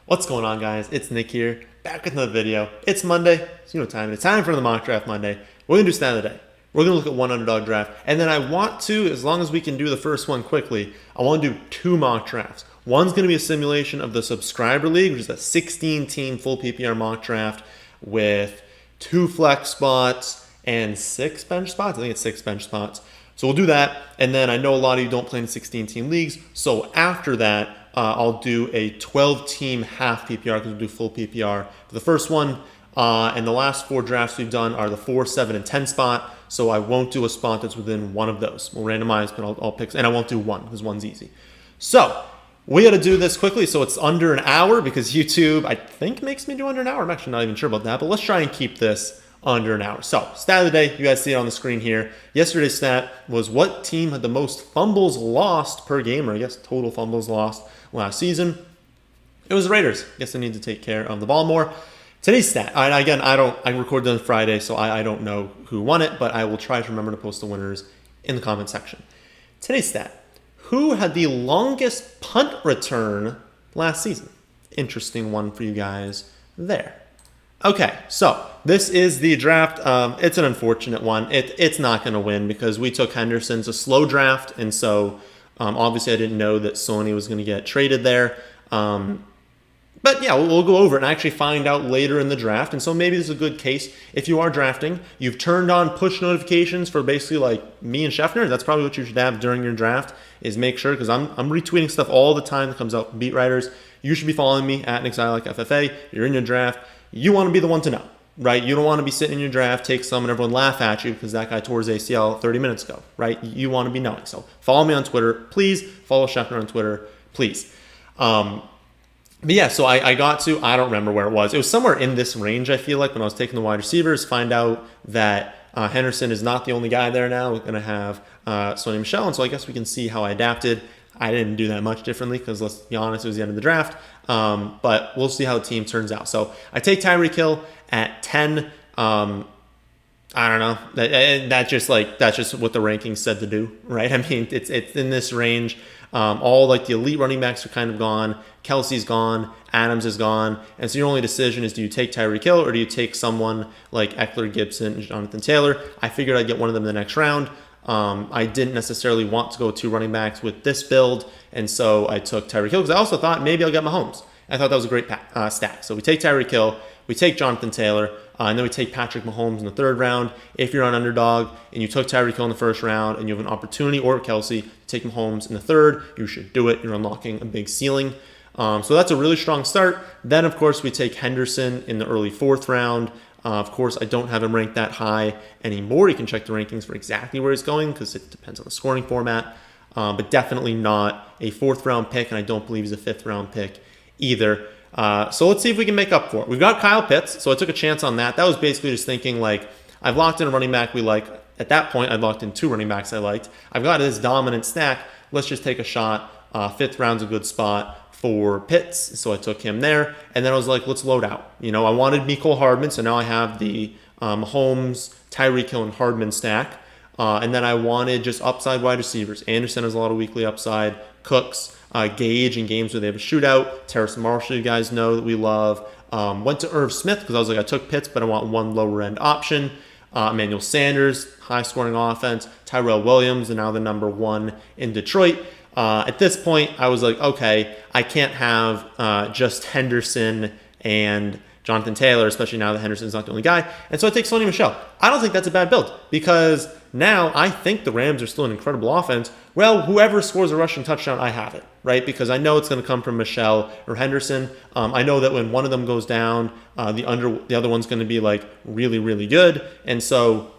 What's going on, guys? It's Nick here, back with another video. It's Monday, so you know what time it is. It's time for the mock draft Monday. We're gonna do stat of the day. We're gonna look at one underdog draft, and then I want to, as long as we can do the first one quickly, I want to do two mock drafts. One's gonna be a simulation of the subscriber league, which is a 16-team full PPR mock draft with 2 flex spots and 6 bench spots. I think it's 6 bench spots. So we'll do that, and then I know a lot of you don't play in 16-team leagues, so after that, I'll do a 12-team half PPR because we'll do full PPR for the first one. And the last 4 drafts we've done are the 4, 7, and 10 spot, so I won't do a spot that's within one of those. We'll randomize, but I'll pick, and I won't do one because one's easy. So we got to do this quickly, so it's under an hour because YouTube, I think, makes me do under an hour. I'm actually not even sure about that, but let's try and keep this under an hour. So, stat of the day, you guys see it on the screen here. Yesterday's stat was what team had the most fumbles lost per game, or I guess total fumbles lost last season. It was the Raiders. I guess they need to take care of the ball more. Today's stat, again, I recorded on Friday, so I don't know who won it, but I will try to remember to post the winners in the comment section. Today's stat, who had the longest punt return last season? Interesting one for you guys there. Okay, so this is the draft. It's an unfortunate one. It's not going to win because we took Henderson. It's a slow draft, and so obviously I didn't know that Sony was going to get traded there. But yeah, we'll go over it and actually find out later in the draft. And so maybe this is a good case. If you are drafting, you've turned on push notifications for basically like me and Scheffner. That's probably what you should have during your draft is make sure, because I'm retweeting stuff all the time that comes out from beat writers. You should be following me at NickZylekFFA. You're in your draft. You want to be the one to know, right? You don't want to be sitting in your draft, take some, and everyone laugh at you because that guy tore his ACL 30 minutes ago, right? You want to be knowing. So follow me on Twitter. Please follow Scheffner on Twitter. Please. But yeah, so I got to, I don't remember where it was. It was somewhere in this range, I feel like, when I was taking the wide receivers, find out that Henderson is not the only guy there now. We're going to have Sony Michel, and so I guess we can see how I adapted. I didn't do that much differently because, let's be honest, it was the end of the draft. But we'll see how the team turns out. So I take Tyreek Hill at 10. I don't know. That's just what the rankings said to do, right? I mean, it's in this range. All like the elite running backs are kind of gone. Kelsey's gone. Adams is gone. And so your only decision is, do you take Tyreek Hill or do you take someone like Eckler, Gibson, and Jonathan Taylor? I figured I'd get one of them in the next round. I didn't necessarily want to go 2 running backs with this build, and so I took Tyreek Hill because I also thought maybe I'll get Mahomes. I thought that was a great stack. So we take Tyreek Hill, we take Jonathan Taylor, and then we take Patrick Mahomes in the 3rd round. If you're on Underdog and you took Tyreek Hill in the 1st round and you have an opportunity, or Kelsey, to take Mahomes in the 3rd, you should do it. You're unlocking a big ceiling. So that's a really strong start. Then, of course, we take Henderson in the early 4th round. Of course, I don't have him ranked that high anymore. You can check the rankings for exactly where he's going because it depends on the scoring format. But definitely not a 4th round pick, and I don't believe he's a 5th round pick either. So let's see if we can make up for it. We've got Kyle Pitts, so I took a chance on that. That was basically just thinking, like, I've locked in a running back we like. At that point, I'd locked in 2 running backs I liked. I've got this dominant stack. Let's just take a shot. 5th round's a good spot for Pitts, so I took him there. And then I was like, let's load out. You know, I wanted Mecole Hardman, so now I have the Mahomes, Tyreek Hill, and Hardman stack. And then I wanted just upside wide receivers. Anderson has a lot of weekly upside. Cooks, Gage in games where they have a shootout. Terrace Marshall, you guys know that we love. Went to Irv Smith because I was like, I took Pitts, but I want one lower end option. Emmanuel Sanders, high scoring offense. Tyrell Williams, and now the number 1 in Detroit. At this point, I was like, okay, I can't have just Henderson and Jonathan Taylor, especially now that Henderson's not the only guy. And so I take Sony Michel. I don't think that's a bad build because now I think the Rams are still an incredible offense. Well, whoever scores a rushing touchdown, I have it, right? Because I know it's going to come from Michel or Henderson. I know that when one of them goes down, the other one's going to be like really, really good. And so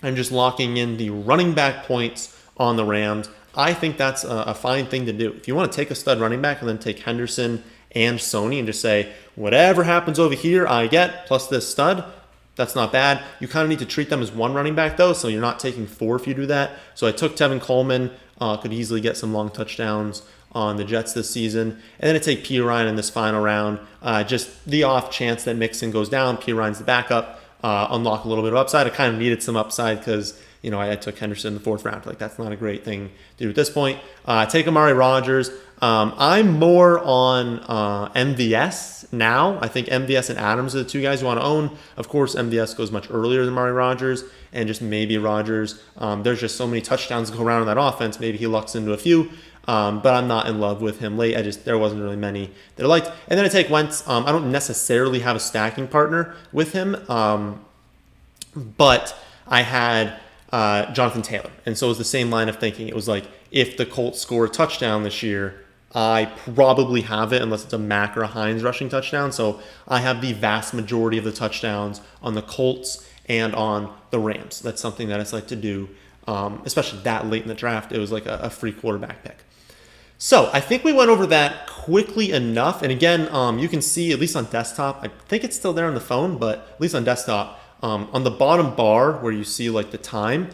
I'm just locking in the running back points on the Rams. I think that's a fine thing to do. If you want to take a stud running back and then take Henderson and Sony and just say, whatever happens over here, I get, plus this stud, that's not bad. You kind of need to treat them as 1 running back, though, so you're not taking 4 if you do that. So I took Tevin Coleman, could easily get some long touchdowns on the Jets this season. And then I take P. Ryan in this final round. Just the off chance that Mixon goes down, P. Ryan's the backup, unlock a little bit of upside. I kind of needed some upside because you know, I took Henderson in the 4th round. Like, that's not a great thing to do at this point. Take Amari Rogers. I'm more on MVS now. I think MVS and Adams are the two guys you want to own. Of course, MVS goes much earlier than Amari Rogers, and just maybe Rogers. There's just so many touchdowns to go around in that offense. Maybe he lucks into a few. But I'm not in love with him late. There wasn't really many that I liked. And then I take Wentz. I don't necessarily have a stacking partner with him, but I had Jonathan Taylor. And so it was the same line of thinking. It was like, if the Colts score a touchdown this year, I probably have it unless it's a Mack or a Hines rushing touchdown. So I have the vast majority of the touchdowns on the Colts and on the Rams. That's something that I like to do, especially that late in the draft. It was like a free quarterback pick. So I think we went over that quickly enough. And again, you can see, at least on desktop, I think it's still there on the phone, but at least on desktop, on the bottom bar where you see like the time,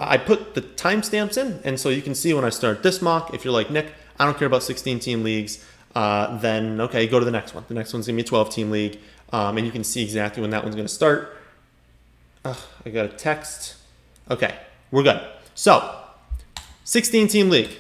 I put the timestamps in. And so you can see when I start this mock, if you're like, Nick, I don't care about 16-team leagues, then okay, go to the next one. The next one's going to be a 12-team league. And you can see exactly when that one's going to start. I got a text. Okay, we're good. So 16-team league.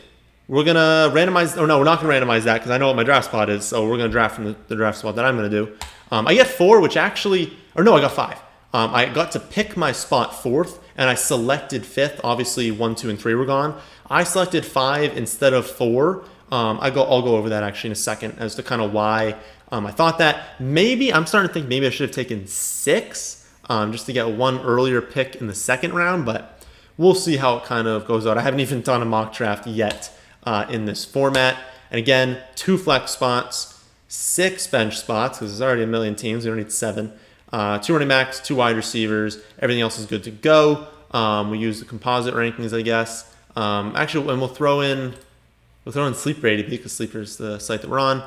We're going to randomize. Oh, no, we're not going to randomize that because I know what my draft spot is. So we're going to draft from the draft spot that I'm going to do. I get 4, which actually, or no, I got 5. I got to pick my spot 4th, and I selected 5th. Obviously, 1, 2, and 3 were gone. I selected 5 instead of 4. I'll go over that actually in a second as to kind of why I thought that. Maybe, I'm starting to think maybe I should have taken 6 just to get one earlier pick in the 2nd round, but we'll see how it kind of goes out. I haven't even done a mock draft yet in this format. And again, 2 flex spots, 6 bench spots, because there's already a million teams. We don't need 7. 2 running backs, 2 wide receivers. Everything else is good to go. We use the composite rankings, I guess. Actually, and we'll throw in Sleeper ADP because Sleeper is the site that we're on.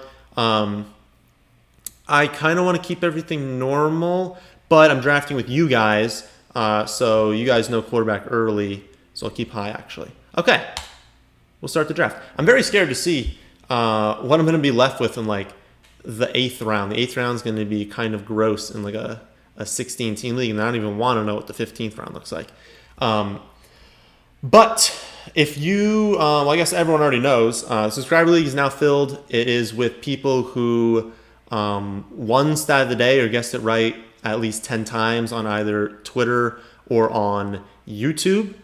I kind of want to keep everything normal, but I'm drafting with you guys, so you guys know quarterback early, so I'll keep high actually. Okay. We'll start the draft. I'm very scared to see what I'm going to be left with in like the 8th round. The 8th round is going to be kind of gross in like a 16-team league, and I don't even want to know what the 15th round looks like. But if you, well, I guess everyone already knows, the subscriber league is now filled. It is with people who won stat of the day or guessed it right at least 10 times on either Twitter or on YouTube.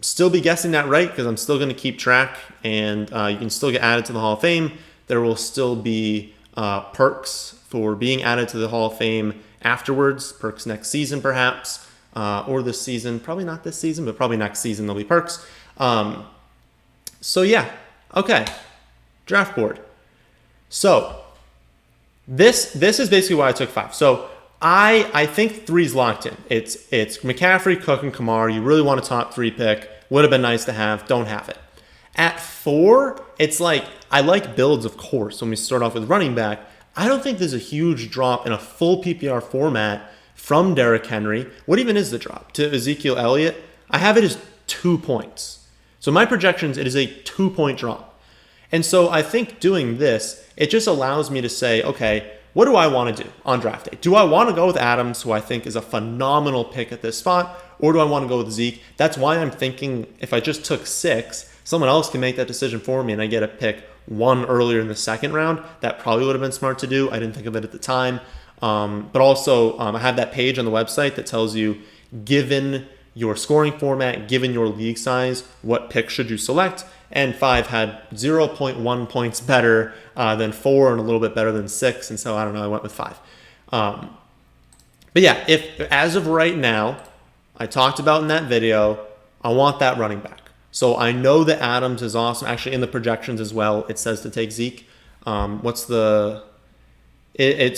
Still be guessing that right because I'm still going to keep track, and you can still get added to the Hall of Fame. There will still be perks for being added to the Hall of Fame afterwards, perks next season perhaps, or this season. Probably not this season, but probably next season there'll be perks. So yeah, okay, draft board. So this is basically why I took 5. So I think 3's locked in. It's McCaffrey, Cook, and Kamara. You really want a top 3 pick. Would have been nice to have. Don't have it. At 4, it's like, I like builds, of course, when we start off with running back. I don't think there's a huge drop in a full PPR format from Derrick Henry. What even is the drop? To Ezekiel Elliott? I have it as 2 points. So my projections, it is a 2-point drop. And so I think doing this, it just allows me to say, okay, what do I want to do on draft day? Do I want to go with Adams, who I think is a phenomenal pick at this spot, or do I want to go with Zeke? That's why I'm thinking if I just took 6, someone else can make that decision for me and I get a pick 1 earlier in the 2nd round. That probably would have been smart to do. I didn't think of it at the time. But also, I have that page on the website that tells you, given your scoring format, given your league size, what pick should you select? And 5 had 0.1 points better than 4 and a little bit better than 6. And so, I don't know, I went with 5. But yeah, if as of right now, I talked about in that video, I want that running back. So I know that Adams is awesome. Actually, in the projections as well, it says to take Zeke. It's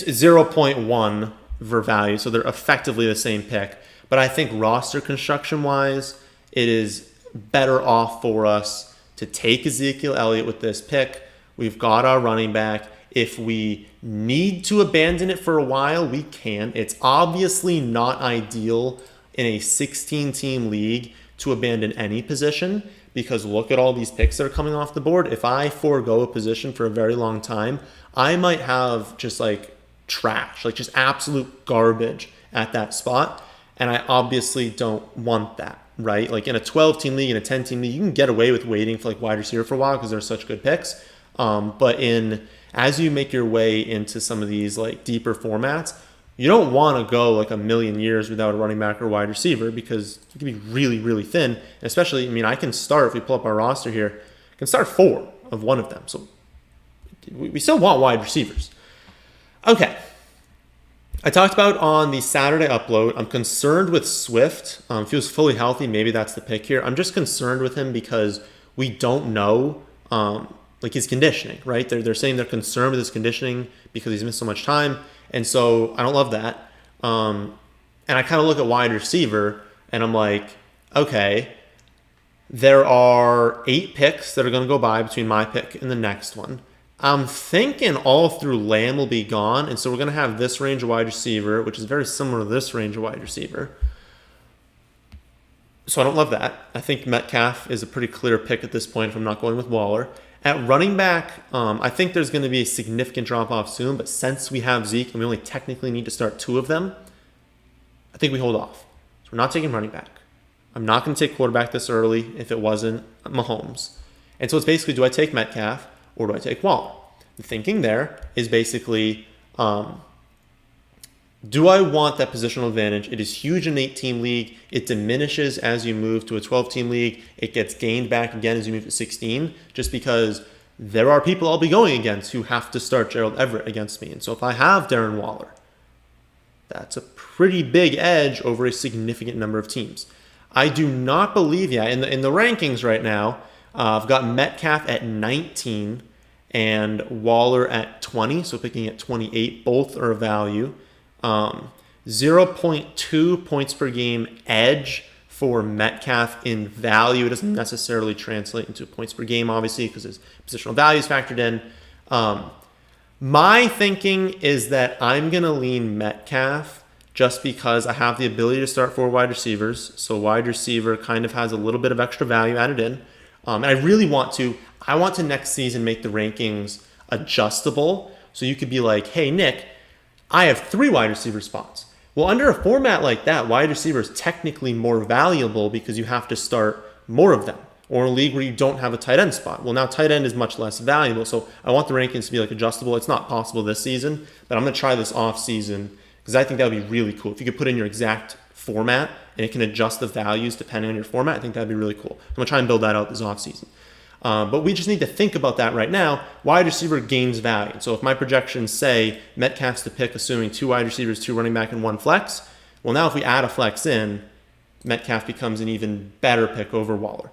0.1 for value. So they're effectively the same pick. But I think roster construction-wise, it is better off for us to take Ezekiel Elliott with this pick. We've got our running back. If we need to abandon it for a while, we can. It's obviously not ideal in a 16-team league to abandon any position because look at all these picks that are coming off the board. If I forego a position for a very long time, I might have just like trash, like just absolute garbage at that spot. And I obviously don't want that. right? Like in a 12-team league, in a 10-team league, you can get away with waiting for like wide receiver for a while because they're such good picks. But as you make your way into some of these like deeper formats, you don't want to go like a million years without a running back or wide receiver because you can be really, really thin. And especially, I mean, I can start, if we pull up our roster here, I can start 4 of one of them. So we still want wide receivers. Okay. I talked about on the Saturday upload, I'm concerned with Swift. If he was fully healthy, maybe that's the pick here. I'm just concerned with him because we don't know like his conditioning, right? They're saying they're concerned with his conditioning because he's missed so much time. And so I don't love that. And I kind of look at wide receiver and I'm like, okay, there are 8 picks that are going to go by between my pick and the next one. I'm thinking all through Lamb will be gone. And so we're going to have this range of wide receiver, which is very similar to this range of wide receiver. So I don't love that. I think Metcalf is a pretty clear pick at this point if I'm not going with Waller. At running back, I think there's going to be a significant drop-off soon, but since we have Zeke and we only technically need to start 2 of them, I think we hold off. So we're not taking running back. I'm not going to take quarterback this early if it wasn't Mahomes. And so it's basically, do I take Metcalf or do I take Waller? The thinking there is basically, do I want that positional advantage? It is huge in an 8-team league. It diminishes as you move to a 12-team league. It gets gained back again as you move to 16, just because there are people I'll be going against who have to start Gerald Everett against me. And so if I have Darren Waller, that's a pretty big edge over a significant number of teams. I do not believe, in the rankings right now, I've got Metcalf at 19 and Waller at 20, so picking at 28. Both are a value. 0.2 points per game edge for Metcalf in value. It doesn't necessarily translate into points per game, obviously, because his positional value is factored in. My thinking is that I'm going to lean Metcalf just because I have the ability to start 4 wide receivers. So wide receiver kind of has a little bit of extra value added in. And I really want to next season make the rankings adjustable. So you could be like, hey, Nick, I have 3 wide receiver spots. Well, under a format like that, wide receiver is technically more valuable because you have to start more of them. Or in a league where you don't have a tight end spot. Well, now tight end is much less valuable. So I want the rankings to be like adjustable. It's not possible this season, but I'm going to try this off season because I think that would be really cool. If you could put in your exact format and it can adjust the values depending on your format, I think that'd be really cool. I'm going to try and build that out this off season. But we just need to think about that right now. Wide receiver gains value. So if my projections say Metcalf's the pick, assuming 2 wide receivers, 2 running back, and 1 flex, well, now if we add a flex in, Metcalf becomes an even better pick over Waller.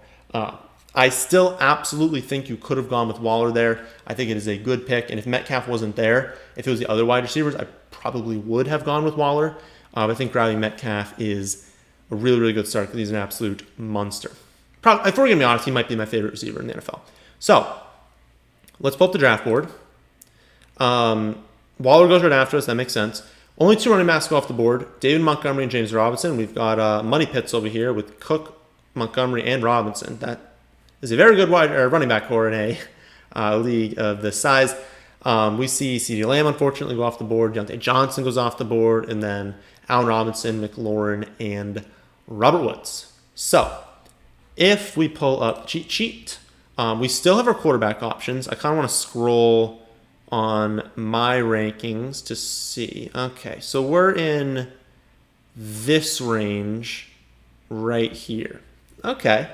I still absolutely think you could have gone with Waller there. I think it is a good pick. And if Metcalf wasn't there, if it was the other wide receivers, I probably would have gone with Waller. I think grabbing Metcalf is a really, really good start because he's an absolute monster. If we're going to be honest, he might be my favorite receiver in the NFL. So, let's pull up the draft board. Waller goes right after us. That makes sense. Only 2 running backs go off the board. David Montgomery and James Robinson. We've got money pits over here with Cook, Montgomery, and Robinson. That is a very good running back core in a league of this size. We see CeeDee Lamb, unfortunately, go off the board. Deontay Johnson goes off the board. And then Allen Robinson, McLaurin, and Robert Woods. So, if we pull up cheat sheet, we still have our quarterback options. I kind of want to scroll on my rankings to see. Okay, so we're in this range right here. Okay,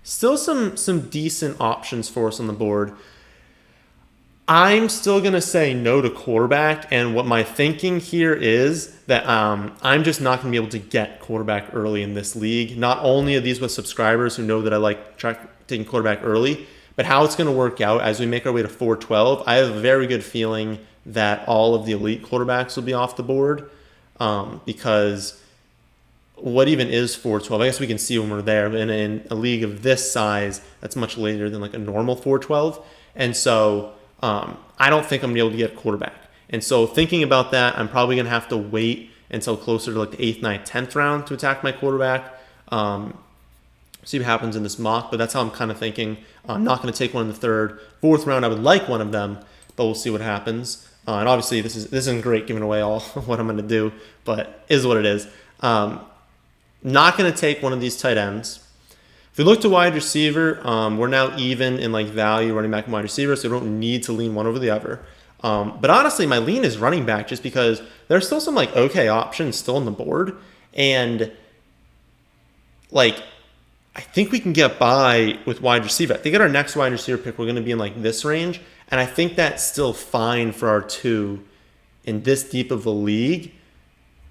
still some decent options for us on the board. I'm still going to say no to quarterback, and what my thinking here is that I'm just not going to be able to get quarterback early in this league. Not only are these with subscribers who know that I like taking quarterback early, but how it's going to work out as we make our way to 412, I have a very good feeling that all of the elite quarterbacks will be off the board because what even is 412? I guess we can see when we're there, but in a league of this size, that's much later than like a normal 412. And so I don't think I'm going to be able to get a quarterback. And so thinking about that, I'm probably going to have to wait until closer to like the 8th, 9th, 10th round to attack my quarterback. See what happens in this mock, but that's how I'm kind of thinking. I'm not going to take one in the 3rd. 4th round, I would like one of them, but we'll see what happens. And obviously, this isn't great giving away all what I'm going to do, but is what it is. Not going to take one of these tight ends. If we look to wide receiver, we're now even in like value running back and wide receiver, so we don't need to lean one over the other. But honestly, my lean is running back just because there's still some like okay options still on the board. And like, I think we can get by with wide receiver. I think at our next wide receiver pick, we're going to be in like this range. And I think that's still fine for our 2 in this deep of a league.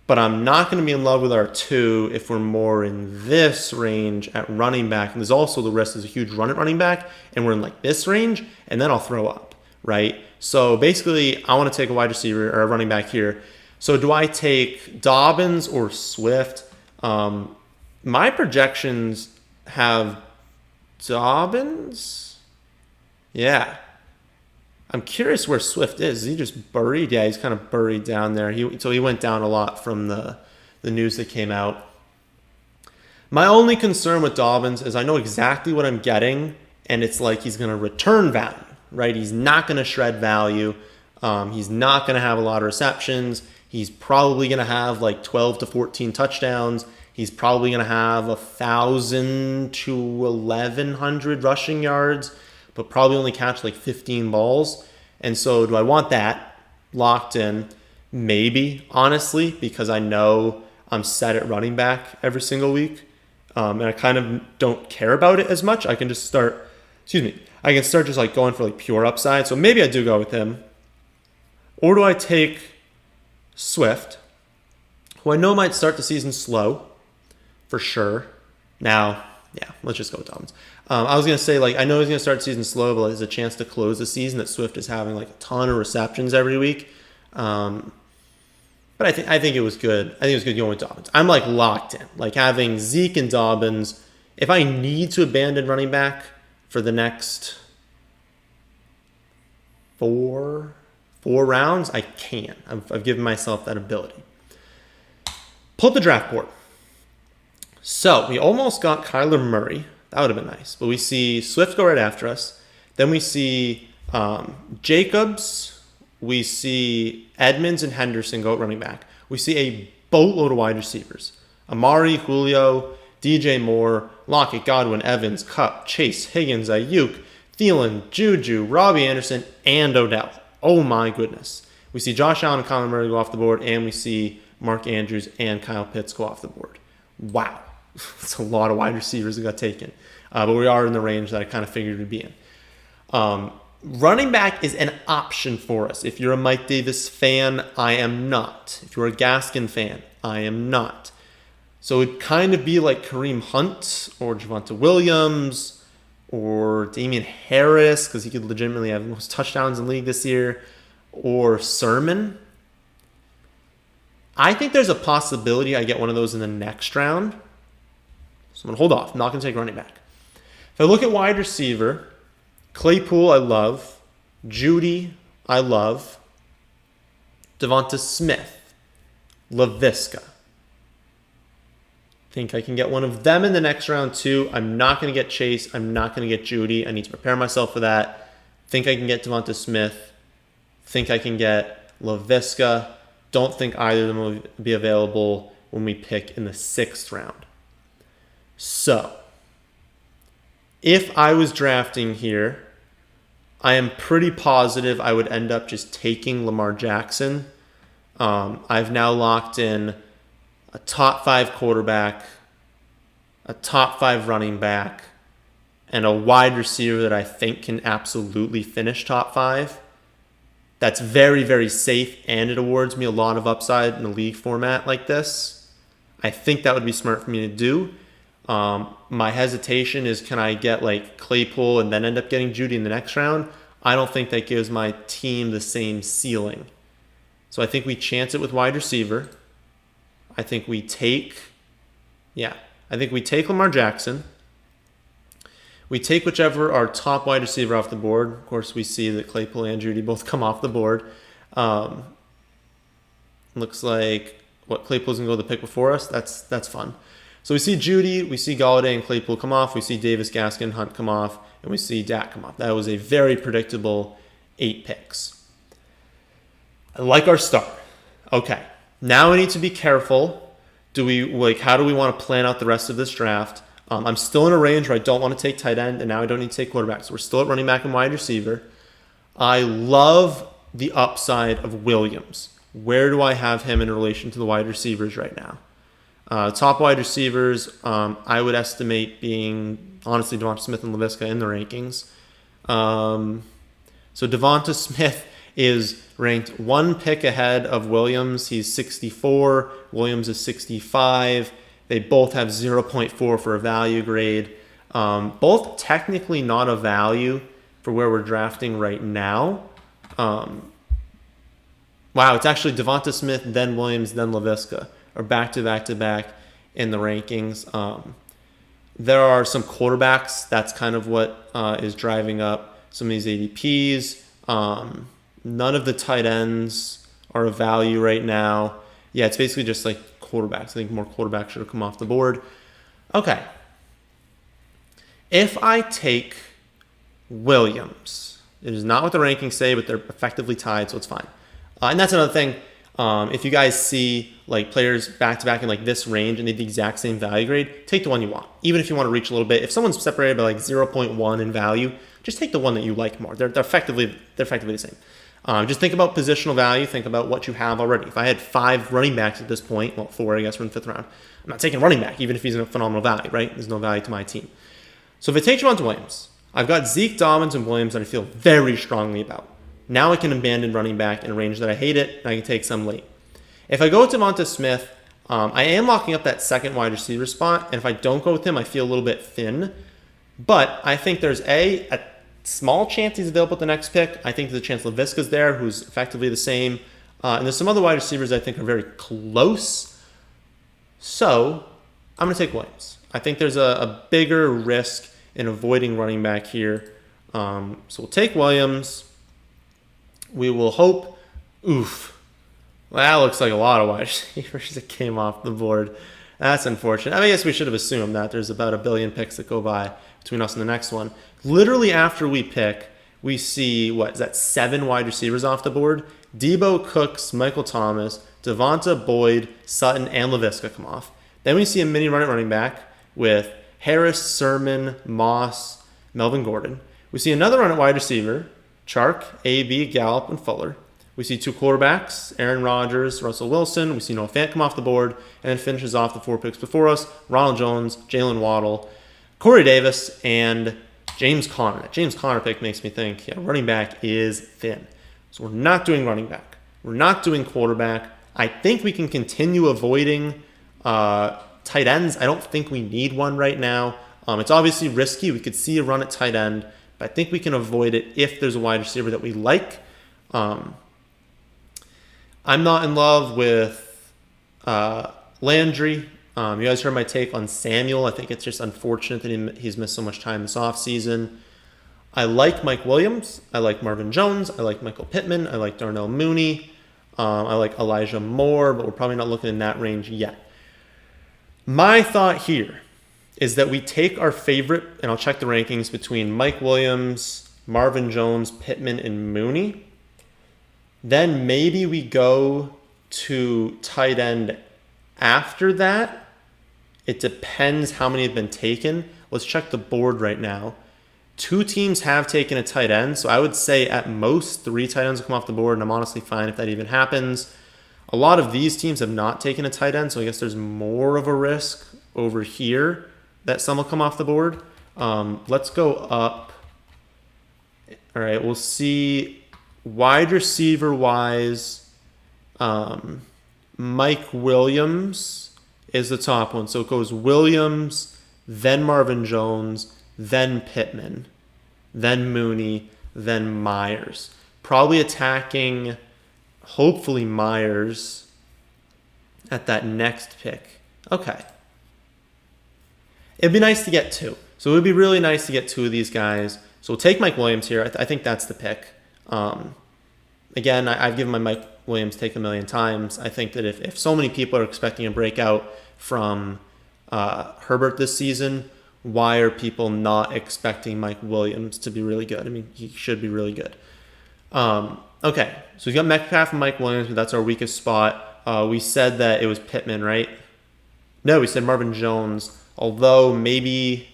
But I'm not going to be in love with our 2 if we're more in this range at running back. And there's also the risk there's a huge run at running back. And we're in like this range. And then I'll throw up, right? So basically, I want to take a wide receiver or a running back here. So do I take Dobbins or Swift? My projections have Dobbins. Yeah. I'm curious where Swift is. Is he just buried? Yeah, he's kind of buried down there. So he went down a lot from the news that came out. My only concern with Dobbins is I know exactly what I'm getting, and it's like he's going to return value, right? He's not going to shred value. He's not going to have a lot of receptions. He's probably going to have like 12 to 14 touchdowns. He's probably going to have 1,000 to 1,100 rushing yards, but probably only catch like 15 balls. And so do I want that locked in? Maybe, honestly, because I know I'm set at running back every single week. And I kind of don't care about it as much. I can just start, I can start just like going for like pure upside. So maybe I do go with him. Or do I take Swift, who I know might start the season slow, for sure. Now, yeah, let's just go with Dobbins. I was going to say, like, I know he's going to start the season slow, but there's a chance to close the season that Swift is having, like, a ton of receptions every week. But I think it was good. I think it was good going with Dobbins. I'm, like, locked in. Like, having Zeke and Dobbins, if I need to abandon running back for the next four rounds, I can. I've given myself that ability. Pull up the draft board. So we almost got Kyler Murray. That would have been nice. But we see Swift go right after us. Then we see Jacobs. We see Edmonds and Henderson go at running back. We see a boatload of wide receivers. Amari, Julio, DJ Moore, Lockett, Godwin, Evans, Kupp, Chase, Higgins, Ayuk, Thielen, Juju, Robbie Anderson, and Odell. Oh my goodness. We see Josh Allen and Kyler Murray go off the board, and we see Mark Andrews and Kyle Pitts go off the board. Wow. It's a lot of wide receivers that got taken. But we are in the range that I kind of figured we'd be in. Running back is an option for us. If you're a Mike Davis fan, I am not. If you're a Gaskin fan, I am not. So it'd kind of be like Kareem Hunt or Javonte Williams or Damian Harris, because he could legitimately have the most touchdowns in the league this year, or Sermon. I think there's a possibility I get one of those in the next round. So I'm going to hold off. I'm not going to take running back. If I look at wide receiver, Claypool I love. Judy I love. Devonta Smith. LaVisca. Think I can get one of them in the next round too. I'm not going to get Chase. I'm not going to get Judy. I need to prepare myself for that. Think I can get Devonta Smith. Think I can get LaVisca. Don't think either of them will be available when we pick in the 6th round. So, if I was drafting here, I am pretty positive I would end up just taking Lamar Jackson. I've now locked in a top 5 quarterback, a top 5 running back, and a wide receiver that I think can absolutely finish top 5. That's very, very safe, and it awards me a lot of upside in a league format like this. I think that would be smart for me to do. My hesitation is, can I get like Claypool and then end up getting Judy in the next round? I don't think that gives my team the same ceiling. So I think we chance it with wide receiver. I think we take Lamar Jackson. We take whichever our top wide receiver off the board. Of course, we see that Claypool and Judy both come off the board. Looks like Claypool's going to go the pick before us. That's fun. So we see Judy, we see Galladay and Claypool come off. We see Davis, Gaskin, Hunt come off. And we see Dak come off. That was a very predictable 8 picks. I like our start. Okay. Now we need to be careful how do we want to plan out the rest of this draft? I'm still in a range where I don't want to take tight end, and now I don't need to take quarterback. So we're still at running back and wide receiver. I love the upside of Williams. Where do I have him in relation to the wide receivers right now? Top wide receivers, I would estimate being, honestly, Devonta Smith and Laviska in the rankings. So Devonta Smith is ranked one pick ahead of Williams. He's 64. Williams is 65. They both have 0.4 for a value grade. Both technically not a value for where we're drafting right now. Wow, it's actually Devonta Smith, then Williams, then Laviska, or back to back in the rankings. There are some quarterbacks. That's kind of what is driving up some of these ADPs. None of the tight ends are a value right now. Yeah, it's basically just like quarterbacks. I think more quarterbacks should have come off the board. Okay. If I take Williams, it is not what the rankings say, but they're effectively tied, so it's fine. And that's another thing. If you guys see like players back to back in like this range and they have the exact same value grade, take the one you want. Even if you want to reach a little bit, if someone's separated by like 0.1 in value, just take the one that you like more. They're effectively the same. Just think about positional value. Think about what you have already. If I had 5 running backs at this point, well, 4, I guess, we're in the 5th round. I'm not taking a running back, even if he's a phenomenal value, right? There's no value to my team. So if I take Javonte Williams, I've got Zeke, Dobbins, and Williams that I feel very strongly about. Now I can abandon running back in a range that I hate it, and I can take some late. If I go with Devonta Smith, I am locking up that second wide receiver spot, and if I don't go with him, I feel a little bit thin. But I think there's a small chance he's available at the next pick. I think there's a chance Laviska's there, who's effectively the same. And there's some other wide receivers I think are very close. So I'm going to take Williams. I think there's a bigger risk in avoiding running back here. So we'll take Williams. We will hope. Oof. Well, that looks like a lot of wide receivers that came off the board. That's unfortunate. I guess we should have assumed that there's about 1 billion picks that go by between us and the next one. Literally after we pick, we see, 7 wide receivers off the board? Debo, Cooks, Michael Thomas, Devonta, Boyd, Sutton, and Laviska come off. Then we see a mini run at running back with Harris, Sermon, Moss, Melvin Gordon. We see another run at wide receiver, Chark, AB, Gallup, and Fuller. We see 2 quarterbacks, Aaron Rodgers, Russell Wilson. We see Noah Fant come off the board, and then finishes off the 4 picks before us, Ronald Jones, Jalen Waddle, Corey Davis, and James Conner. That James Conner pick makes me think, running back is thin. So we're not doing running back. We're not doing quarterback. I think we can continue avoiding tight ends. I don't think we need one right now. It's obviously risky. We could see a run at tight end, but I think we can avoid it if there's a wide receiver that we like. I'm not in love with Landry. You guys heard my take on Samuel. I think it's just unfortunate that he's missed so much time this offseason. I like Mike Williams. I like Marvin Jones. I like Michael Pittman. I like Darnell Mooney. I like Elijah Moore, but we're probably not looking in that range yet. My thought here is that we take our favorite, and I'll check the rankings between Mike Williams, Marvin Jones, Pittman, and Mooney. Then maybe we go to tight end after that. It depends how many have been taken. Let's check the board right now. 2 teams have taken a tight end, so I would say at most 3 tight ends will come off the board, and I'm honestly fine if that even happens. A lot of these teams have not taken a tight end, so I guess there's more of a risk over here that some will come off the board. Let's go up. All right, we'll see wide receiver wise. Mike Williams is the top one. So it goes Williams, then Marvin Jones, then Pittman, then Mooney, then Myers. Probably attacking, hopefully, Myers at that next pick. Okay. It'd be nice to get 2. So it would be really nice to get 2 of these guys. So we'll take Mike Williams here. I think that's the pick. Again, I've given my Mike Williams take 1,000,000 times. I think that if so many people are expecting a breakout from Herbert this season, why are people not expecting Mike Williams to be really good? I mean, he should be really good. Okay, so we've got Metcalf and Mike Williams, but that's our weakest spot. We said that it was Pittman, right? No, we said Marvin Jones, although maybe...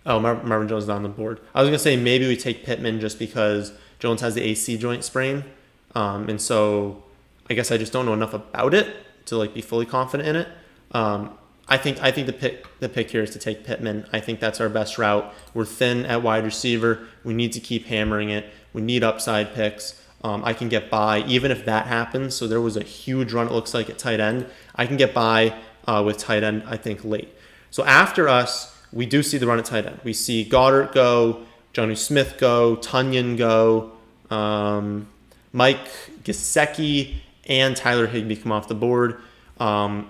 Oh, Marvin Jones is not on the board. I was going to say maybe we take Pittman just because Jones has the AC joint sprain. And so I guess I just don't know enough about it to like be fully confident in it. I think the pick here is to take Pittman. I think that's our best route. We're thin at wide receiver. We need to keep hammering it. We need upside picks. I can get by even if that happens. So there was a huge run, it looks like, at tight end. I can get by with tight end, I think, late. So after us, we do see the run at tight end. We see Goddard go, Jonnu Smith go, Tunyon go, Mike Gesicki and Tyler Higbee come off the board.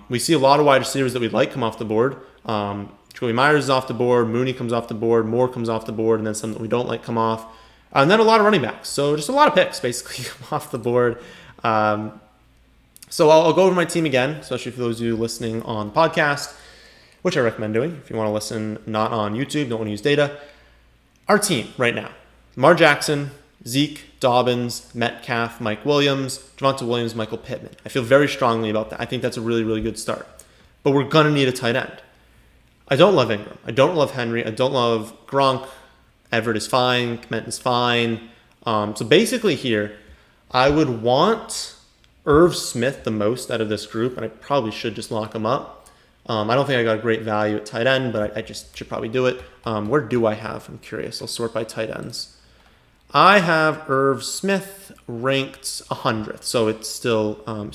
We see a lot of wide receivers that we'd like come off the board. Joey Myers is off the board, Mooney comes off the board, Moore comes off the board, and then some that we don't like come off. And then a lot of running backs. So just a lot of picks basically come off the board. So I'll go over my team again, especially for those of you listening on the podcast, which I recommend doing if you want to listen not on YouTube, don't want to use data. Our team right now: Lamar Jackson, Zeke, Dobbins, Metcalf, Mike Williams, Javonte Williams, Michael Pittman. I feel very strongly about that. I think that's a really, really good start. But we're going to need a tight end. I don't love Ingram. I don't love Henry. I don't love Gronk. Everett is fine. Kmet is fine. So basically here, I would want Irv Smith the most out of this group, and I probably should just lock him up. I don't think I got a great value at tight end, but I just should probably do it. Where do I have? I'm curious. I'll sort by tight ends. I have Irv Smith ranked 100th, so it's still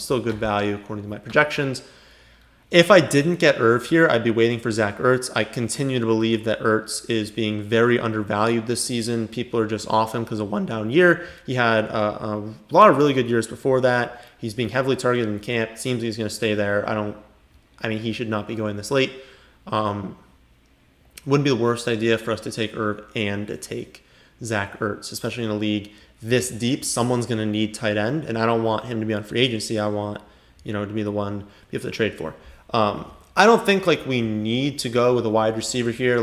good value according to my projections. If I didn't get Irv here, I'd be waiting for Zach Ertz. I continue to believe that Ertz is being very undervalued this season. People are just off him because of one down year. He had a lot of really good years before that. He's being heavily targeted in camp. It seems he's going to stay there. He should not be going this late. Wouldn't be the worst idea for us to take Irv and to take Zach Ertz, especially in a league this deep. Someone's going to need tight end, and I don't want him to be on free agency. I want, to be the one we have to trade for. I don't think we need to go with a wide receiver here.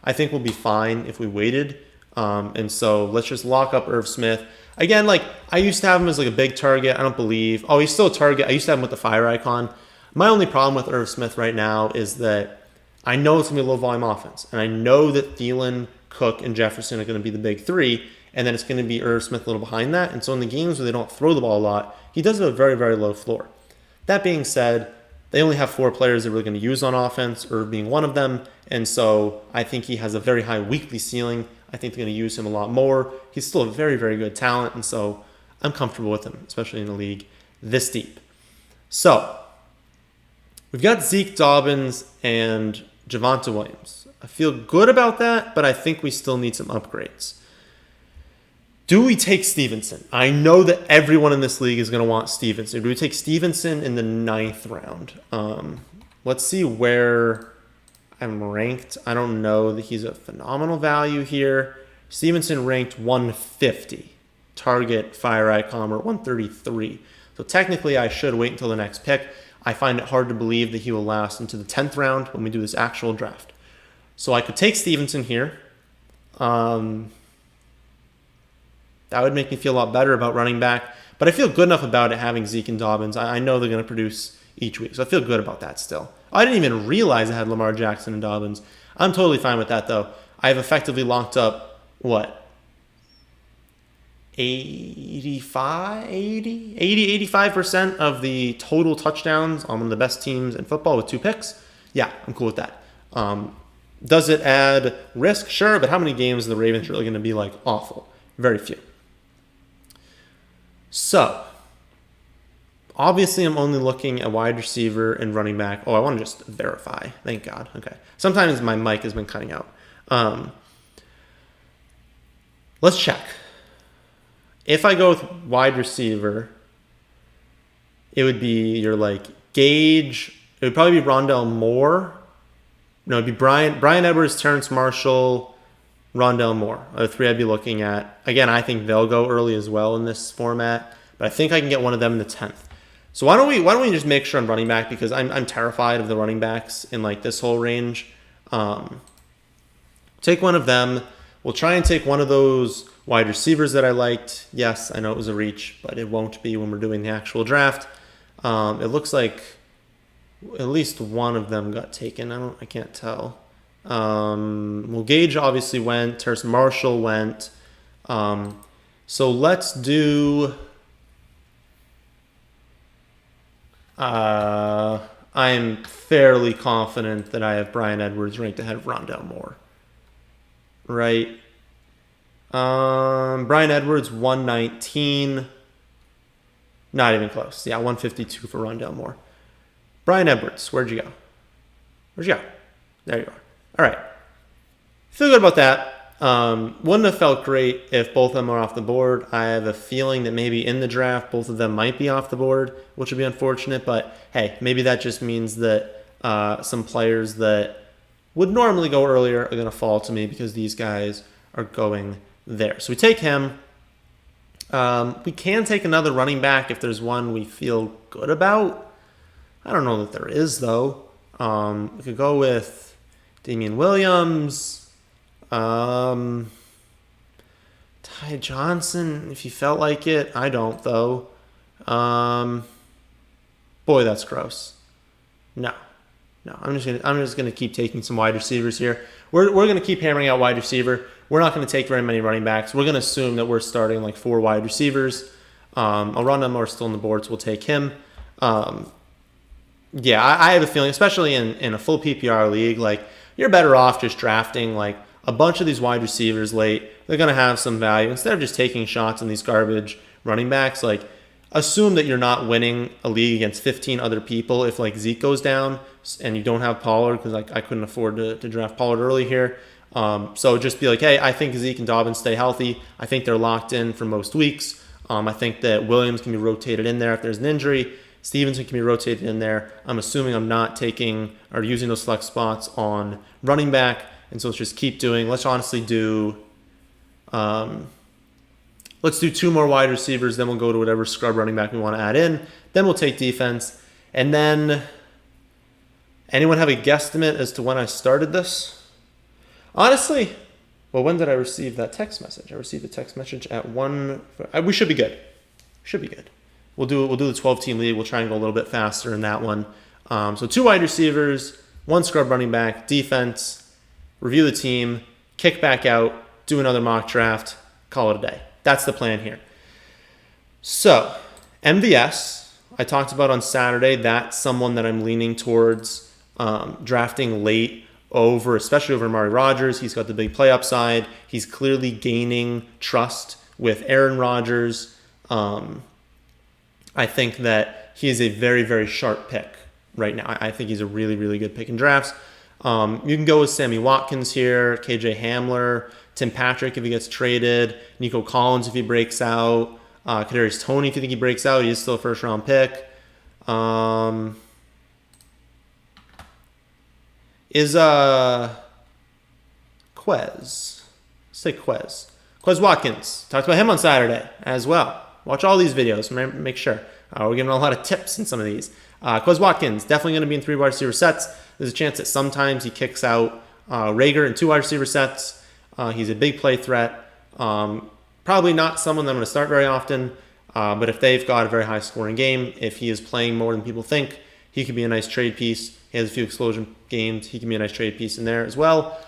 I think we'll be fine if we waited. And so let's just lock up Irv Smith. Again, I used to have him as a big target. I don't believe. Oh, he's still a target. I used to have him with the fire icon. My only problem with Irv Smith right now is that I know it's going to be a low volume offense. And I know that Thielen, Cook, and Jefferson are going to be the big three. And then it's going to be Irv Smith a little behind that. And so in the games where they don't throw the ball a lot, he does have a very, very low floor. That being said, they only have 4 players they're really going to use on offense, Irv being one of them. And so I think he has a very high weekly ceiling. I think they're going to use him a lot more. He's still a very, very good talent. And so I'm comfortable with him, especially in a league this deep. So we've got Zeke, Dobbins, and Javonte Williams. I feel good about that, but I think we still need some upgrades. Do we take Stevenson? I know that everyone in this league is going to want Stevenson. Do we take Stevenson in the 9th round? Let's see where I'm ranked. I don't know that he's a phenomenal value here. Stevenson ranked 150. Target, fire icon, or 133. So technically, I should wait until the next pick. I find it hard to believe that he will last into the 10th round when we do this actual draft. So I could take Stevenson here. That would make me feel a lot better about running back. But I feel good enough about it having Zeke and Dobbins. I know they're going to produce each week. So I feel good about that still. I didn't even realize I had Lamar Jackson and Dobbins. I'm totally fine with that, though. I have effectively locked up, 85% of the total touchdowns on one of the best teams in football with 2 picks. Yeah, I'm cool with that. Does it add risk? Sure, but how many games are the Ravens really going to be awful? Very few. So, obviously I'm only looking at wide receiver and running back. Oh, I want to just verify. Thank God. Okay. Sometimes my mic has been cutting out. Let's check. If I go with wide receiver, it would be your Gage. It would probably be Rondell Moore. No, it'd be Brian Edwards, Terrence Marshall, Rondell Moore are the 3 I'd be looking at. Again, I think they'll go early as well in this format, but I think I can get one of them in the 10th. So why don't we just make sure I'm running back, because I'm terrified of the running backs in this whole range. Take one of them. We'll try and take one of those wide receivers that I liked. Yes, I know it was a reach, but it won't be when we're doing the actual draft. It looks like At least one of them got taken. I can't tell. Well, Gage obviously went. Terrace Marshall went. So let's do. I'm fairly confident that I have Bryan Edwards ranked ahead of Rondell Moore. Right. Bryan Edwards 119. Not even close. Yeah, 152 for Rondell Moore. Bryan Edwards, where'd you go? Where'd you go? There you are. All right. Feel good about that. Wouldn't have felt great if both of them are off the board. I have a feeling that maybe in the draft, both of them might be off the board, which would be unfortunate. But hey, maybe that just means that some players that would normally go earlier are going to fall to me because these guys are going there. So we take him. We can take another running back if there's one we feel good about. I don't know that there is, though. We could go with Damian Williams. Ty Johnson, if you felt like it. I don't, though. Boy, that's gross. No. I'm just gonna keep taking some wide receivers here. We're gonna keep hammering out wide receiver. We're not gonna take very many running backs. We're gonna assume that we're starting like 4 wide receivers. Rondell Moore still on the board, so we'll take him. Yeah, I have a feeling, especially in a full PPR league, like you're better off just drafting like a bunch of these wide receivers late. They're gonna have some value instead of just taking shots on these garbage running backs. Like, assume that you're not winning a league against 15 other people if like Zeke goes down and you don't have Pollard, because like I couldn't afford to draft Pollard early here. So just be like, hey, I think Zeke and Dobbins stay healthy. I think they're locked in for most weeks. I think that Williams can be rotated in there if there's an injury. Stevenson can be rotated in there. I'm assuming I'm not taking or using those flex spots on running back. And so let's just keep doing. Let's honestly do. Let's do 2 more wide receivers. Then we'll go to whatever scrub running back we want to add in. Then we'll take defense. And then, anyone have a guesstimate as to when I started this? Honestly, well, when did I receive that text message? I received a text message at 1. We should be good. Should be good. We'll do the 12-team league. We'll try and go a little bit faster in that one. So 2 wide receivers, 1 scrub running back, defense, review the team, kick back out, do another mock draft, call it a day. That's the plan here. So MVS, I talked about on Saturday. That's someone that I'm leaning towards drafting late over, especially over Amari Rodgers. He's got the big play upside. He's clearly gaining trust with Aaron Rodgers. I think that he is a very, very sharp pick right now. I think he's a really, really good pick in drafts. You can go with Sammy Watkins here, KJ Hamler, Tim Patrick if he gets traded, Nico Collins if he breaks out, Kadarius Toney if you think he breaks out. He is still a first-round pick. Is Quez. Say Quez. Quez Watkins. Talked about him on Saturday as well. Watch all these videos. Make sure. We're giving a lot of tips in some of these. Quez Watkins, definitely going to be in 3 wide receiver sets. There's a chance that sometimes he kicks out Rager in 2 wide receiver sets. He's a big play threat. Probably not someone that I'm going to start very often. But if they've got a very high scoring game, if he is playing more than people think, he could be a nice trade piece. He has a few explosion games. He can be a nice trade piece in there as well.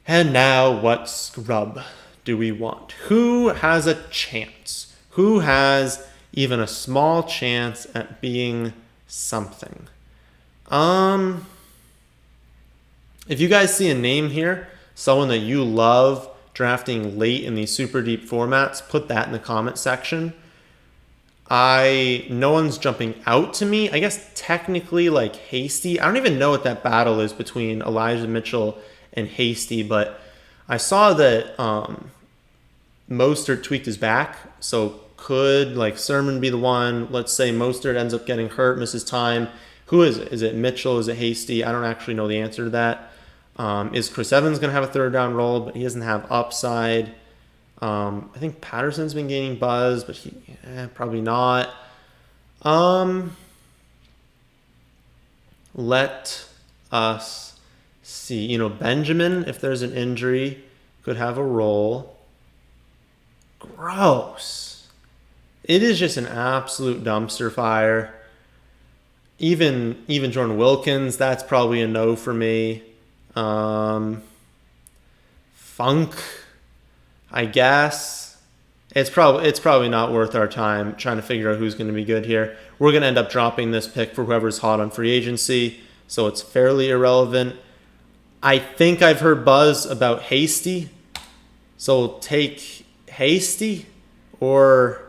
And now, what scrub do we want? Who has a chance? Who has even a small chance at being something? If you guys see a name here, someone that you love drafting late in these super deep formats, put that in the comment section. No one's jumping out to me. I guess technically like Hasty. I don't even know what that battle is between Elijah Mitchell and Hasty, but I saw that Mostert tweaked his back, so could like Sermon be the one? Let's say Mostert ends up getting hurt, misses time. Who is it? Is it Mitchell? Is it Hasty? I don't actually know the answer to that. Is Chris Evans going to have a 3rd down role, but he doesn't have upside? I think Patterson's been gaining buzz, but probably not. Let us see. Benjamin, if there's an injury, could have a role. Gross. It is just an absolute dumpster fire. Even Jordan Wilkins, that's probably a no for me. Funk, I guess. It's probably not worth our time trying to figure out who's going to be good here. We're going to end up dropping this pick for whoever's hot on free agency, so it's fairly irrelevant. I think I've heard buzz about Hasty, so we'll take Hasty, or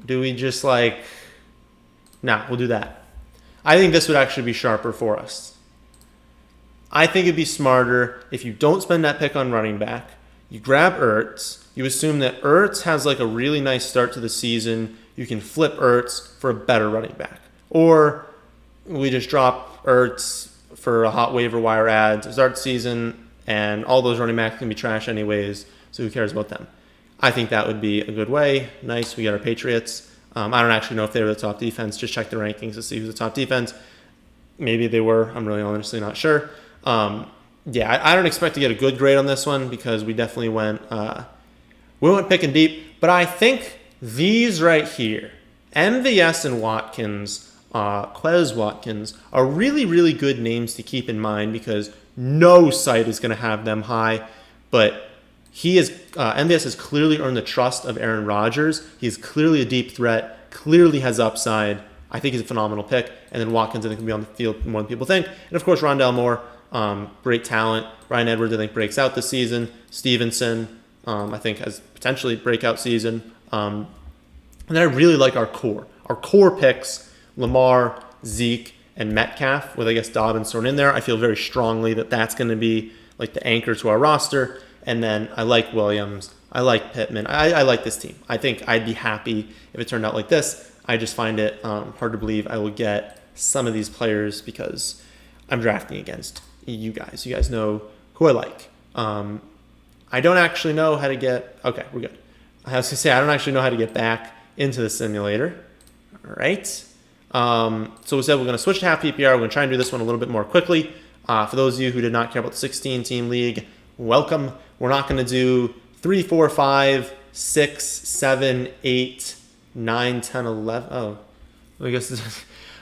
do we just like... Nah, we'll do that. I think this would actually be sharper for us. I think it'd be smarter if you don't spend that pick on running back. You grab Ertz. You assume that Ertz has like a really nice start to the season. You can flip Ertz for a better running back. Or we just drop Ertz for a hot waiver wire ad to start the season, and all those running backs can be trash anyways, so who cares about them? I think that would be a good way. Nice, we got our Patriots. I don't actually know if they were the top defense. Just check the rankings to see who's the top defense. Maybe they were. I'm really honestly not sure. Yeah, I don't expect to get a good grade on this one because we definitely went picking deep. But I think these right here, MVS and Watkins, Quez Watkins, are really, really good names to keep in mind because no site is going to have them high. But MVS has clearly earned the trust of Aaron Rodgers. He's clearly a deep threat, clearly has upside. I think he's a phenomenal pick. And then Watkins, I think, will be on the field more than people think. And of course, Rondale Moore, great talent. Bryan Edwards, I think, breaks out this season. Stevenson, I think, has potentially breakout season. And then I really like our core. Our core picks, Lamar, Zeke, and Metcalf, with, I guess, Dobbins thrown in there. I feel very strongly that that's going to be like the anchor to our roster. And then I like Williams. I like Pittman. I like this team. I think I'd be happy if it turned out like this. I just find it hard to believe I will get some of these players because I'm drafting against you guys. You guys know who I like. I don't actually know how to get... Okay, we're good. I was going to say, I don't actually know how to get back into the simulator. All right. So we said we're going to switch to half PPR. We're going to try and do this one a little bit more quickly. For those of you who did not care about the 16-team league, welcome. We're not going to do 3, 4, 5, 6, 7, 8, 9, 10, 11. Oh, I guess...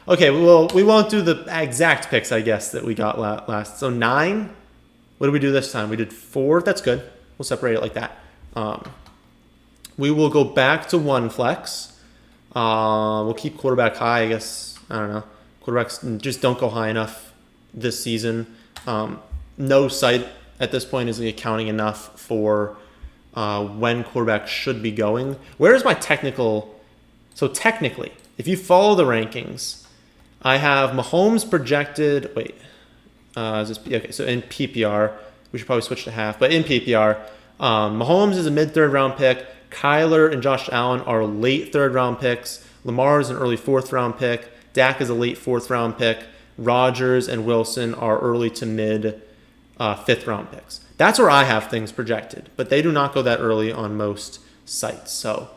Okay, well, we won't do the exact picks, I guess, that we got last. So 9. What did we do this time? We did 4. That's good. We'll separate it like that. We will go back to 1 flex. We'll keep quarterback high, I guess. I don't know. Quarterbacks just don't go high enough this season. No site at this point is accounting enough for when quarterbacks should be going. Where is my technical... So technically, if you follow the rankings, I have Mahomes projected... Wait. Okay, so in PPR, we should probably switch to half. But in PPR, Mahomes is a mid-third round pick. Kyler and Josh Allen are late third-round picks. Lamar is an early fourth-round pick. Dak is a late fourth-round pick. Rodgers and Wilson are early to mid fifth-round picks. That's where I have things projected, but they do not go that early on most sites. So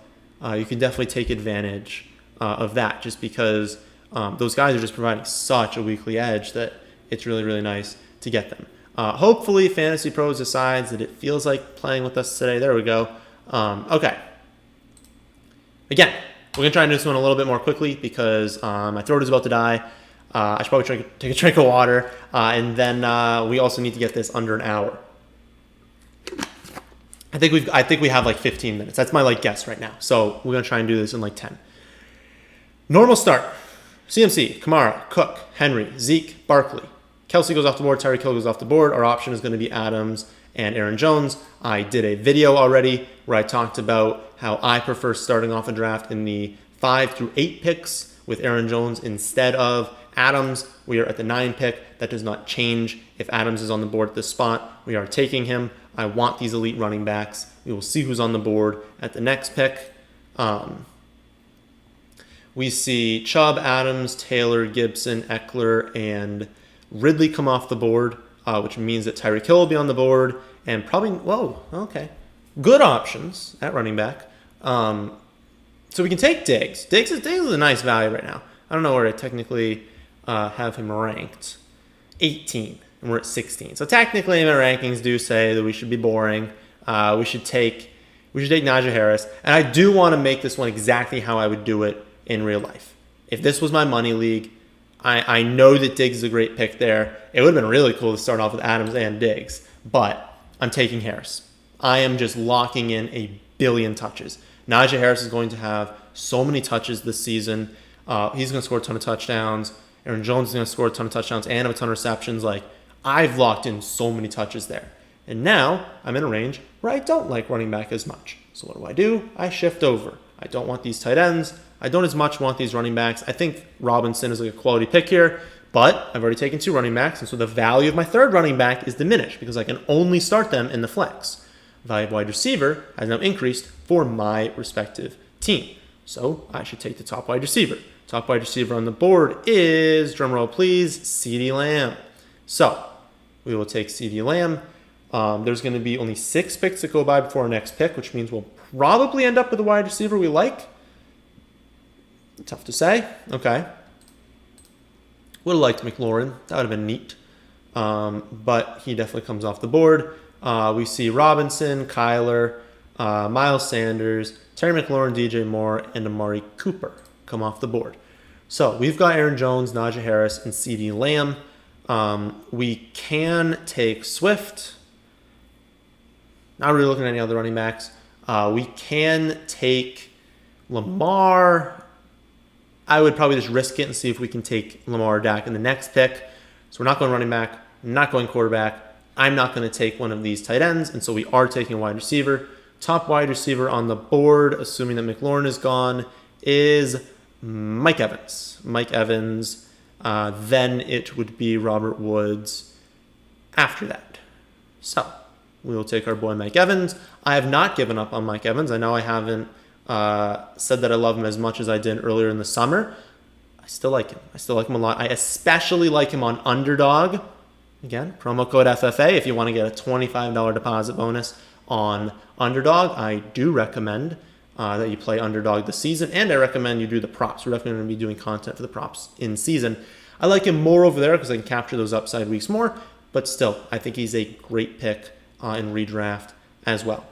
you can definitely take advantage of that just because those guys are just providing such a weekly edge that it's really, really nice to get them. Hopefully, Fantasy Pros decides that it feels like playing with us today. There we go. Okay. Again, we're going to try and do this one a little bit more quickly because my throat is about to die. I should probably take a drink of water. And then we also need to get this under an hour. I think we have like 15 minutes. That's my guess right now. So we're going to try and do this in 10. Normal start. CMC, Kamara, Cook, Henry, Zeke, Barkley. Kelsey goes off the board. Tyreek Hill goes off the board. Our option is going to be Adams and Aaron Jones. I did a video already where I talked about how I prefer starting off a draft in the 5 through 8 picks with Aaron Jones instead of Adams. We are at the 9 pick. That does not change. If Adams is on the board at this spot, we are taking him. I want these elite running backs. We will see who's on the board at the next pick. We see Chubb, Adams, Taylor, Gibson, Eckler, and Ridley come off the board, which means that Tyreek Hill will be on the board, and probably, good options at running back. So we can take Diggs. Diggs is a nice value right now. I don't know where I technically have him ranked. 18, and we're at 16. So technically, my rankings do say that we should be boring. We should take Najee Harris, and I do want to make this one exactly how I would do it in real life. if this was my money league, I know that Diggs is a great pick there. It would have been really cool to start off with Adams and Diggs, but I'm taking Harris. I am just locking in a billion touches. Najee Harris is going to have so many touches this season. He's going to score a ton of touchdowns. Aaron Jones is going to score a ton of touchdowns and have a ton of receptions. Like, I've locked in so many touches there. And now I'm in a range where I don't like running back as much. So what do? I shift over. I don't want these tight ends. I don't as much want these running backs. I think Robinson is like a quality pick here, but I've already taken 2 running backs, and so the value of my third running back is diminished because I can only start them in the flex. Value of wide receiver has now increased for my respective team. So I should take the top wide receiver. Top wide receiver on the board is, drumroll please, CeeDee Lamb. So we will take CeeDee Lamb. There's going to be only 6 picks that go by before our next pick, which means we'll probably end up with a wide receiver we like. Tough to say. Okay. Would have liked McLaurin. That would have been neat. But he definitely comes off the board. We see Robinson, Kyler, Miles Sanders, Terry McLaurin, DJ Moore, and Amari Cooper come off the board. So we've got Aaron Jones, Najee Harris, and CeeDee Lamb. We can take Swift. Not really looking at any other running backs. We can take Lamar. I would probably just risk it and see if we can take Lamar or Dak in the next pick. So we're not going running back, not going quarterback. I'm not going to take one of these tight ends, and so we are taking a wide receiver. Top wide receiver on the board, assuming that McLaurin is gone, is Mike Evans. Mike Evans. Then it would be Robert Woods after that. So we will take our boy Mike Evans. I have not given up on Mike Evans. I know I haven't said that I love him as much as I did earlier in the summer. I still like him. I still like him a lot. I especially like him on Underdog. Again, promo code FFA if you want to get a $25 deposit bonus on Underdog. I do recommend that you play Underdog this season, and I recommend you do the props. We're definitely going to be doing content for the props in season. I like him more over there because I can capture those upside weeks more, but still, I think he's a great pick in redraft as well.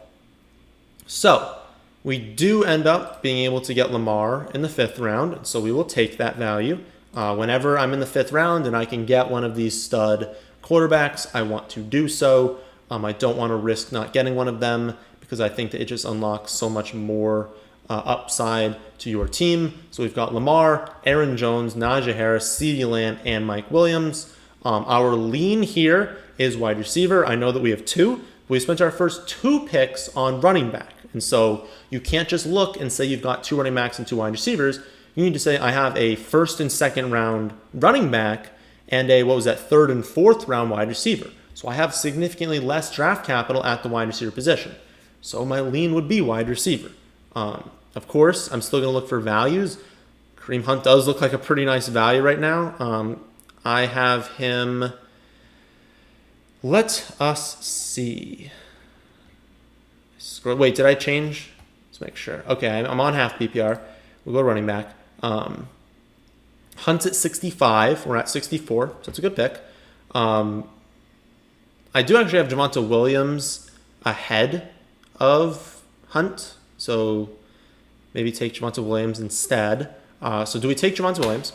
So we do end up being able to get Lamar in the 5th round, so we will take that value. Whenever I'm in the 5th round and I can get one of these stud quarterbacks, I want to do so. I don't want to risk not getting one of them because I think that it just unlocks so much more upside to your team. So we've got Lamar, Aaron Jones, Najee Harris, CeeDee Lamb, and Mike Williams. Our lean here is wide receiver. I know that we have 2. We spent our first 2 picks on running back. And so you can't just look and say you've got 2 running backs and 2 wide receivers. You need to say I have a 1st and 2nd round running back and a, 3rd and 4th round wide receiver. So I have significantly less draft capital at the wide receiver position. So my lean would be wide receiver. Of course, I'm still going to look for values. Kareem Hunt does look like a pretty nice value right now. I have him. Let us see. Wait, did I change? Let's make sure. Okay, I'm on half PPR. We'll go running back. Hunt's at 65. We're at 64, so it's a good pick. I do actually have Javonte Williams ahead of Hunt, so maybe take Javonte Williams instead. So do we take Javonte Williams?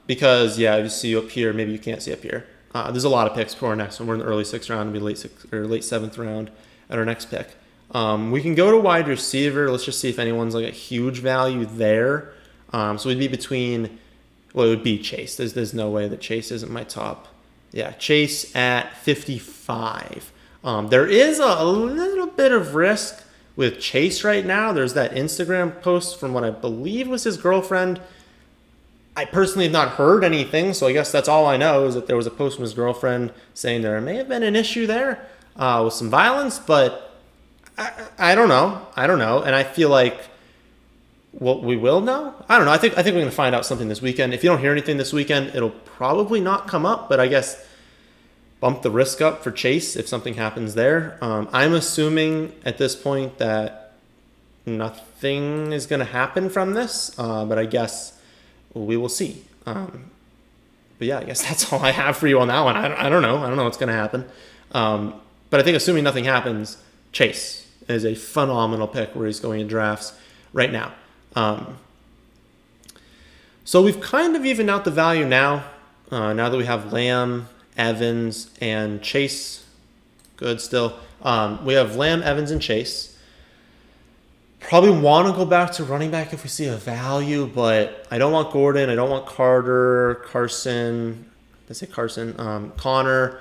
Because, yeah, you see up here, maybe you can't see up here. There's a lot of picks for our next one. We're in the early 6th round, it'll be late 7th round at our next pick. We can go to wide receiver. Let's just see if anyone's like a huge value there. So we'd be between, well, it would be Chase. There's no way that Chase isn't my top. Yeah, Chase at 55. There is a little bit of risk with Chase right now. There's that Instagram post from what I believe was his girlfriend. I personally have not heard anything, so I guess that's all I know is that there was a post from his girlfriend saying there may have been an issue there with some violence, but I don't know. And I feel like we will know. I don't know. I think we're going to find out something this weekend. If you don't hear anything this weekend, it'll probably not come up, but I guess bump the risk up for Chase if something happens there. I'm assuming at this point that nothing is going to happen from this, but I guess we will see. But yeah, I guess that's all I have for you on that one. I don't know. I don't know what's going to happen. But I think assuming nothing happens, Chase is a phenomenal pick where he's going in drafts right now. So we've kind of evened out the value now. Now that we have Lamb, Evans, and Chase. Good still. We have Lamb, Evans, and Chase. Probably want to go back to running back if we see a value, but I don't want Gordon. I don't want Carter, Carson. Let's say Carson. Connor.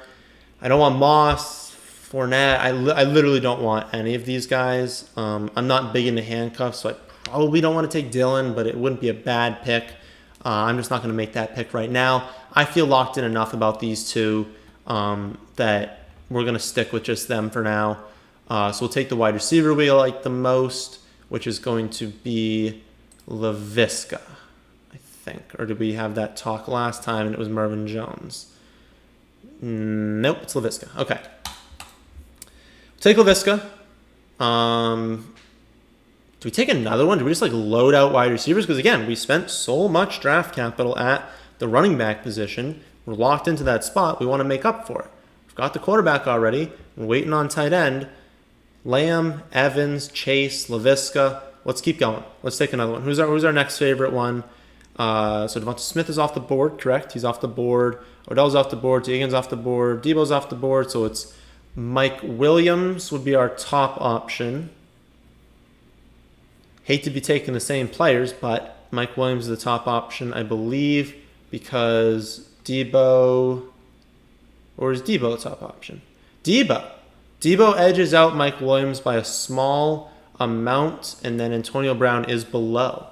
I don't want Moss, Fournette. I literally don't want any of these guys. I'm not big into handcuffs, so I probably don't want to take Dylan, but it wouldn't be a bad pick. I'm just not going to make that pick right now. I feel locked in enough about these two that we're going to stick with just them for now. So we'll take the wide receiver we like the most, which is going to be Laviska, I think. Or did we have that talk last time and it was Marvin Jones? Nope, it's Laviska. Okay. Take Laviska. Do we take another one? Do we just like load out wide receivers? Because again, we spent so much draft capital at the running back position. We're locked into that spot. We want to make up for it. We've got the quarterback already. We're waiting on tight end. Lamb, Evans, Chase, Laviska. Let's keep going. Let's take another one. Who's our next favorite one? So Devonta Smith is off the board, correct? He's off the board. Odell's off the board. T. Higgins off the board. Debo's off the board. So it's Mike Williams would be our top option. Hate to be taking the same players, but Mike Williams is the top option, I believe, because Debo, or is Debo the top option? Debo edges out Mike Williams by a small amount, and then Antonio Brown is below.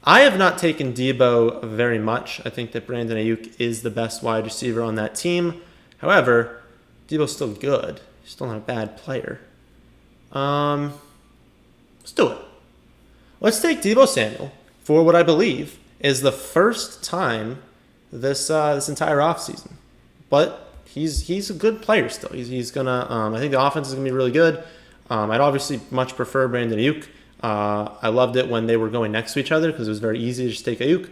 I have not taken Debo very much. I think that Brandon Ayuk is the best wide receiver on that team. However, Debo's still good. He's still not a bad player. Let's do it. Let's take Deebo Samuel for what I believe is the first time this entire offseason. But he's a good player still. He's gonna. I think the offense is gonna be really good. I'd obviously much prefer Brandon Ayuk. I loved it when they were going next to each other because it was very easy to just take Ayuk.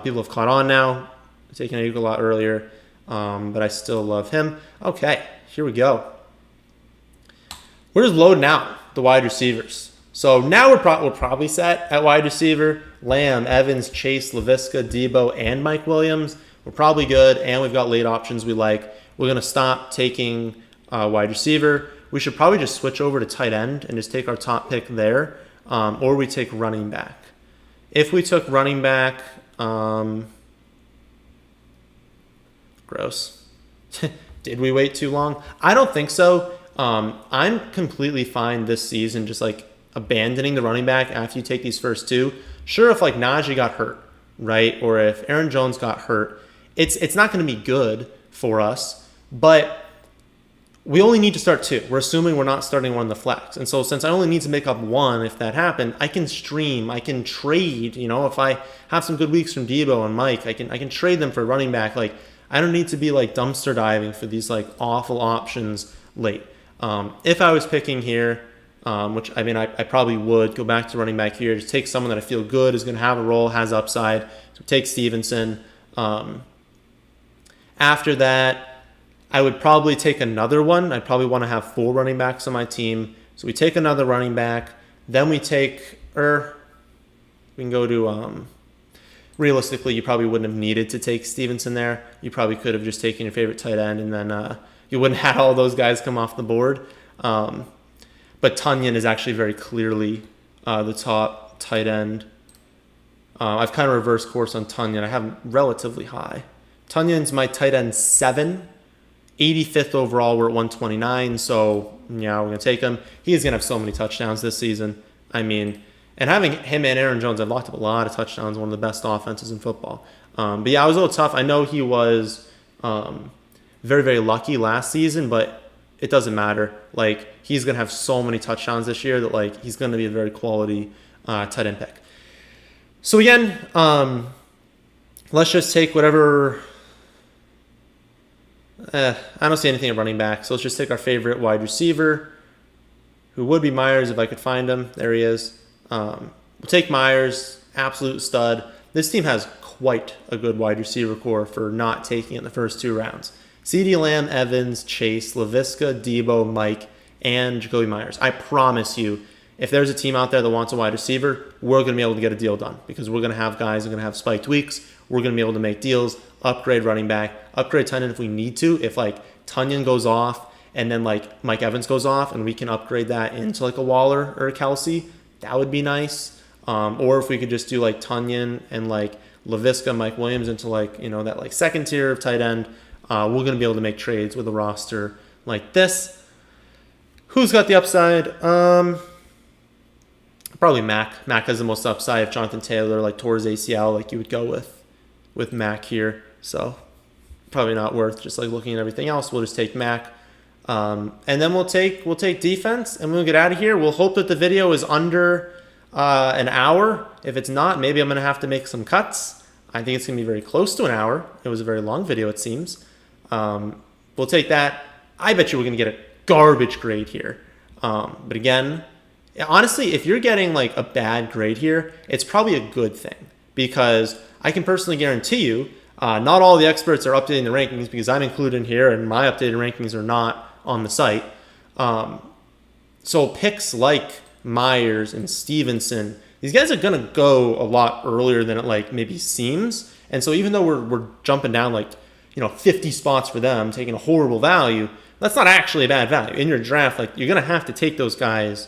People have caught on now, taking Ayuk a lot earlier, but I still love him. Okay, here we go. We're just loading out the wide receivers. So now we're probably set at wide receiver. Lamb, Evans, Chase, Laviska, Debo, and Mike Williams. We're probably good, and we've got late options we like. We're going to stop taking wide receiver. We should probably just switch over to tight end and just take our top pick there, or we take running back. If we took running back, gross. Did we wait too long? I don't think so. I'm completely fine this season just like abandoning the running back after you take these first two. Sure, if like Najee got hurt, right, or if Aaron Jones got hurt, it's not going to be good for us, but we only need to start two. We're assuming we're not starting one in the flex. And so since I only need to make up one if that happened, I can stream, I can trade, if I have some good weeks from Debo and Mike, I can trade them for running back. Like I don't need to be like dumpster diving for these like awful options late. If I was picking here, which I mean, I probably would go back to running back here. Just take someone that I feel good is going to have a role, has upside. So take Stevenson. After that, I would probably take another one. I'd probably want to have 4 running backs on my team. So we take another running back. Then we take, we can go to, realistically, you probably wouldn't have needed to take Stevenson there. You probably could have just taken your favorite tight end, and then you wouldn't have all those guys come off the board. But Tunyon is actually very clearly the top tight end. I've kind of reversed course on Tunyon. I have him relatively high. Tunyon's my tight end 7. 85th overall, we're at 129, so yeah, we're going to take him. He is going to have so many touchdowns this season. I mean, and having him and Aaron Jones, I've locked up a lot of touchdowns, one of the best offenses in football. But yeah, it was a little tough. I know he was very, very lucky last season, but it doesn't matter. Like, he's going to have so many touchdowns this year that, like, he's going to be a very quality tight end pick. So again, let's just take whatever... I don't see anything at running back, so let's just take our favorite wide receiver, who would be Myers if I could find him. There he is. We'll take Myers, absolute stud. This team has quite a good wide receiver core for not taking it in the first 2 rounds. CeeDee Lamb, Evans, Chase, Laviska, Debo, Mike, and Jacoby Myers. I promise you, if there's a team out there that wants a wide receiver, we're going to be able to get a deal done because we're going to have guys who are going to have spiked weeks. We're going to be able to make deals, upgrade running back, upgrade Tunyon if we need to. If like Tunyon goes off and then like Mike Evans goes off and we can upgrade that into like a Waller or a Kelsey, that would be nice. Or if we could just do like Tunyon and like LaVisca, Mike Williams into like, that like second tier of tight end, we're going to be able to make trades with a roster like this. Who's got the upside? Probably Mac. Mac has the most upside. If Jonathan Taylor like tore his ACL, like you would go with Mac here. So probably not worth just like looking at everything else. We'll just take Mac. And then we'll take defense and we'll get out of here. We'll hope that the video is under an hour. If it's not, maybe I'm going to have to make some cuts. I think it's going to be very close to an hour. It was a very long video, it seems. We'll take that. I bet you we're going to get a garbage grade here. But again, honestly, if you're getting like a bad grade here, it's probably a good thing because I can personally guarantee you not all the experts are updating the rankings because I'm included in here and my updated rankings are not on the site. So picks like Myers and Stevenson, these guys are going to go a lot earlier than it like maybe seems. And so even though we're jumping down like, 50 spots for them, taking a horrible value, that's not actually a bad value. In your draft, like you're going to have to take those guys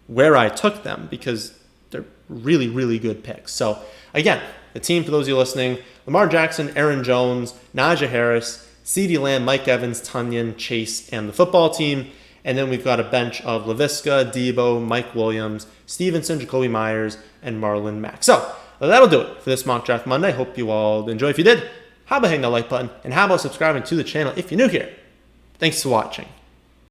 where I took them because they're really, really good picks. So again, the team, for those of you listening, Lamar Jackson, Aaron Jones, Najee Harris, CeeDee Lamb, Mike Evans, Tunyon, Chase, and the football team. And then we've got a bench of LaVisca, Debo, Mike Williams, Stevenson, Jacoby Myers, and Marlon Mack. So that'll do it for this Mock Draft Monday. Hope you all enjoy. If you did, how about hitting the like button? And how about subscribing to the channel if you're new here? Thanks for watching.